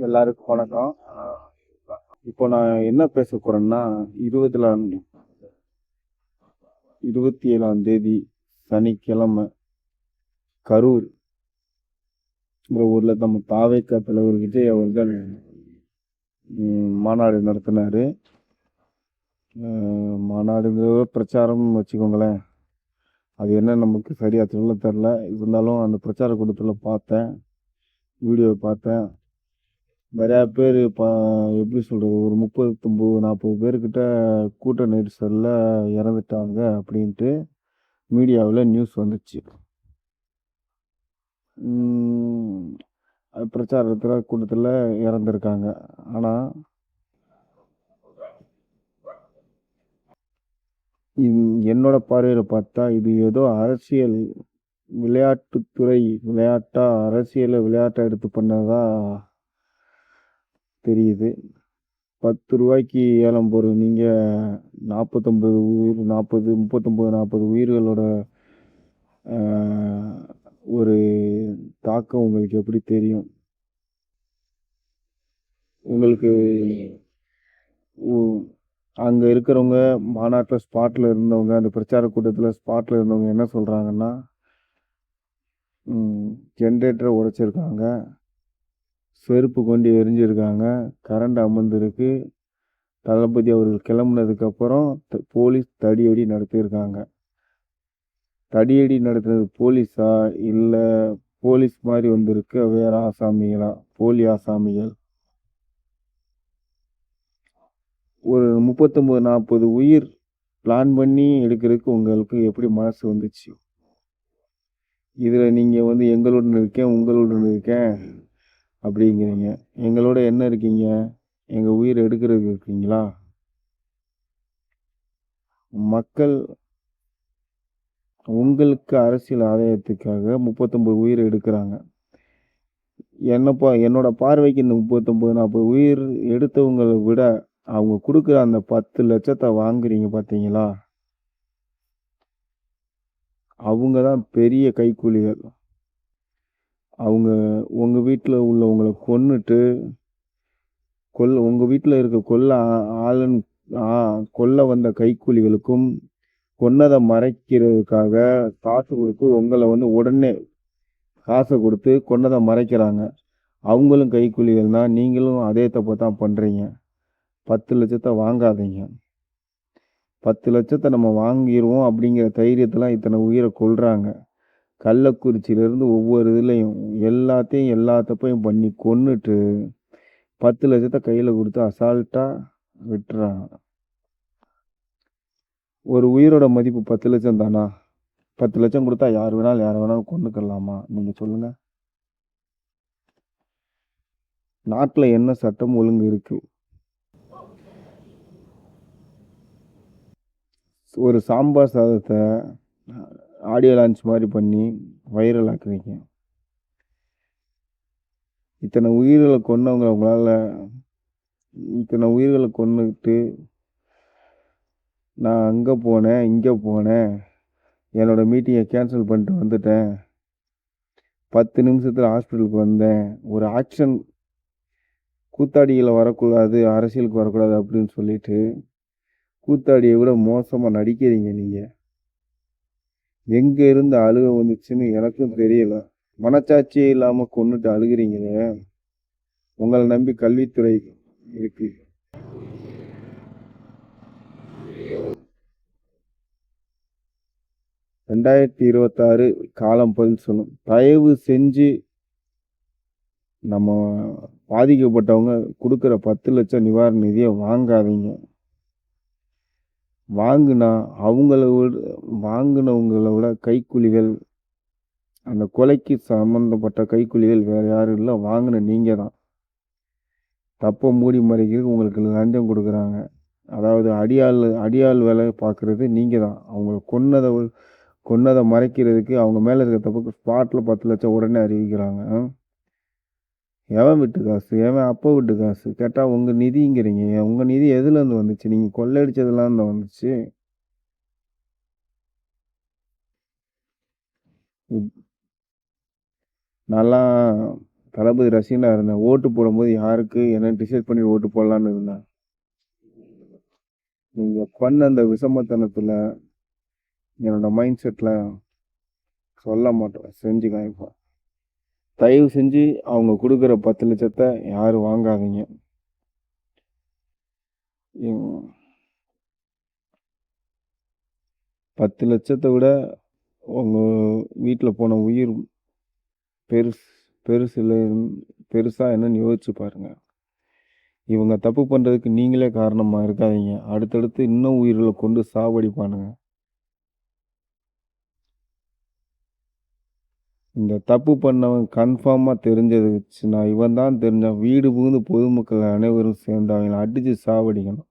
எல்லாருக்கும் வணக்கம். இப்போ நான் என்ன பேச போறேன்னா, 27ஆம் தேதி சனிக்கிழமை கரூர் ஊர்ல நம்ம தாவேக்கா தலைவர் விஜய் அவர்கள் மாநாடு நடத்தினாரு. மாநாடுங்கிற பிரச்சாரம்னு வச்சுக்கோங்களேன். அது என்ன நமக்கு சரியா சொல்ல தெரில. இருந்தாலும் அந்த பிரச்சார கூட்டத்தில் பார்த்தேன், வீடியோ பார்த்தேன். நிறையா பேர் எப்படி சொல்கிறது, ஒரு 39-40 பேர்கிட்ட கூட்ட நெரிசலில் இறந்துட்டாங்க அப்படின்ட்டு மீடியாவில் நியூஸ் வந்துச்சு. பிரச்சாரத்தில் கூட்டத்தில் இறந்துருக்காங்க. ஆனால் என்னோட பார்வையில் பார்த்தா இது ஏதோ அரசியல் விளையாட்டுத்துறை விளையாட்டை எடுத்து பண்ணதா தெரியுது. 10 ரூபாய்க்கு ஏலம் போகிற நீங்கள் 39-40 உயிர்களோட ஒரு தாக்கம் உங்களுக்கு எப்படி தெரியும்? உங்களுக்கு அங்கே இருக்கிறவங்க, மாநாட்டில் ஸ்பாட்டில் இருந்தவங்க, அந்த பிரச்சார கூட்டத்தில் ஸ்பாட்டில் இருந்தவங்க என்ன சொல்கிறாங்கன்னா, ஜென்ரேட்டரை உடைச்சிருக்காங்க, செருப்பு கொண்டு எரிஞ்சிருக்காங்க, கரண்ட் அமர்ந்திருக்கு, தளபதி அவர்கள் கிளம்புனதுக்கப்புறம் போலீஸ் தடியடி நடத்தியிருக்காங்க. தடியடி நடத்துறது போலீஸா இல்லை போலீஸ் மாதிரி வந்திருக்கு வேற ஆசாமிகளா, போலி ஆசாமிகள்? ஒரு 39-40 உயிர் பிளான் பண்ணி எடுக்கிறதுக்கு உங்களுக்கு எப்படி மனசு வந்துச்சு? இதில் நீங்கள் எங்களுடன் இருக்கேன், உங்களுடன் இருக்கேன் அப்படிங்கிறீங்க. எங்களோட என்ன இருக்கீங்க? எங்கள் உயிரை எடுக்கிறதுக்கு இருக்கீங்களா? மக்கள் உங்களுக்கு அரசியல் ஆதாயத்துக்காக 39 உயிரை எடுக்கிறாங்க. என்னோட பார்வைக்கு இந்த 39-40 உயிர் எடுத்தவங்களை விட அவங்க கொடுக்குற அந்த 10 லட்சத்தை வாங்குறீங்க பார்த்தீங்களா, அவங்க தான் பெரிய கைக்கூலிகள். அவங்க உங்கள் வீட்டில் உள்ளவங்களை கொன்னுட்டு உங்கள் வீட்டில் இருக்க கொல்ல வந்த கைக்கூலிகளுக்கும் கொன்னதை மறைக்கிறதுக்காக காசு கொடுத்து உங்களை உடனே காசை கொடுத்து கொன்னதை மறைக்கிறாங்க. அவங்களும் கைக்கூலிகள் தான், நீங்களும் அதே தப்பை தான் பண்ணுறீங்க. 10 லட்சத்தை வாங்காதீங்க. 10 லட்சத்தை நம்ம வாங்கிடுவோம் அப்படிங்கிற தைரியத்தெல்லாம் இத்தனை உயிரை கொல்றாங்க. கள்ளக்குறிச்சியிலேருந்து ஒவ்வொரு இதுலேயும் எல்லா தப்பையும் பண்ணி கொன்னுட்டு 10 லட்சத்தை கையில் கொடுத்து அசால்ட்டாக விட்டுறாங்க. ஒரு உயிரோட மதிப்பு 10 லட்சம் தானா? 10 லட்சம் கொடுத்தா யார் வேணாலும் கொண்டுக்கலாமா? நீங்கள் சொல்லுங்கள். நாட்டில் என்ன சட்டம் ஒழுங்கு இருக்குது? ஒரு சாம்பார் சாதத்தை ஆடியோ லான்ச் மாதிரி பண்ணி வைரல் ஆக்குறீங்க. இத்தனை உயிர்களை கொன்னுட்டு நான் அங்கே போனேன், இங்கே போனேன், என்னோட மீட்டிங்கை கேன்சல் பண்ணிட்டு வந்துட்டேன், 10 நிமிஷத்தில் ஹாஸ்பிட்டலுக்கு வந்தேன், ஒரு ஆக்ஷன், கூத்தாடிகளை வரக்கூடாது, அரசியலுக்கு வரக்கூடாது அப்படின்னு சொல்லிட்டு கூத்தாடியை விட மோசமாக நடிக்கிறீங்க. நீங்கள் எங்கே இருந்து அழுக வந்துச்சுன்னு எனக்கும் தெரியல. மனச்சாட்சியே இல்லாமல் கொண்டுட்டு அழுகிறீங்களே. உங்களை நம்பி கல்வித்துறை இருக்கு. (2026) காலம் பதில் சொல்லும். தயவு செஞ்சு நம்ம பாதிக்கப்பட்டவங்க கொடுக்குற 10 லட்சம் நிவாரண நிதியை வாங்காதீங்க. வாங்கினவங்களை விட கைக்கூலிகள், அந்த கொலைக்கு சம்மந்தப்பட்ட கைக்கூலிகள் வேறு யாரும் இல்லை, வாங்கின நீங்கள் தான். தப்பை மூடி மறைக்கிறதுக்கு உங்களுக்கு லஞ்சம் கொடுக்குறாங்க. அதாவது அடியாள் வேலை பார்க்குறது நீங்கள் தான். அவங்க கொன்னதை மறைக்கிறதுக்கு அவங்க மேலே இருக்க தப்புக்கு ஸ்பாட்டில் 10 லட்சம் உடனே அறிவிக்கிறாங்க. எவன் விட்டு காசு? எவன் அப்போ விட்டு காசு கேட்டால் உங்கள் நிதிங்கிறீங்க. உங்கள் நிதி எதுலேருந்து வந்துச்சு? நீங்கள் கொள்ளையடிச்சதுலாம் தான் வந்துச்சு. நல்லா தளபதி ரசிகனா இருந்தேன். ஓட்டு போடும்போது யாருக்கு என்னன்னு டிசைட் பண்ணி ஓட்டு போடலான்னு இருந்தேன். நீங்க பண்ண அந்த விஷமத்தனத்துல என்னோட மைண்ட் செட்ல சொல்ல மாட்டேன். செஞ்சு காமிப்பேன். தயவு செஞ்சு அவங்க குடுக்குற 10,00,000 யாரும் வாங்காதீங்க. ம் 10,00,000 விட உங்க வீட்ல போன உயிர் பெருசு பெருசுல பெருசா என்னன்னு யோசிச்சு பாருங்க. இவங்க தப்பு பண்றதுக்கு நீங்களே காரணமா இருக்காதீங்க. அடுத்தடுத்து இன்னும் உயிர்கள கொண்டு சாவடிப்பானுங்க. இந்த தப்பு பண்ணவன் கன்ஃபார்மா தெரிஞ்சதுச்சுன்னா, இவன் தான் தெரிஞ்சா வீடு புகுந்து பொதுமக்கள் அனைவரும் சேர்ந்து அவங்கள அடிச்சு சாவடிக்கணும்.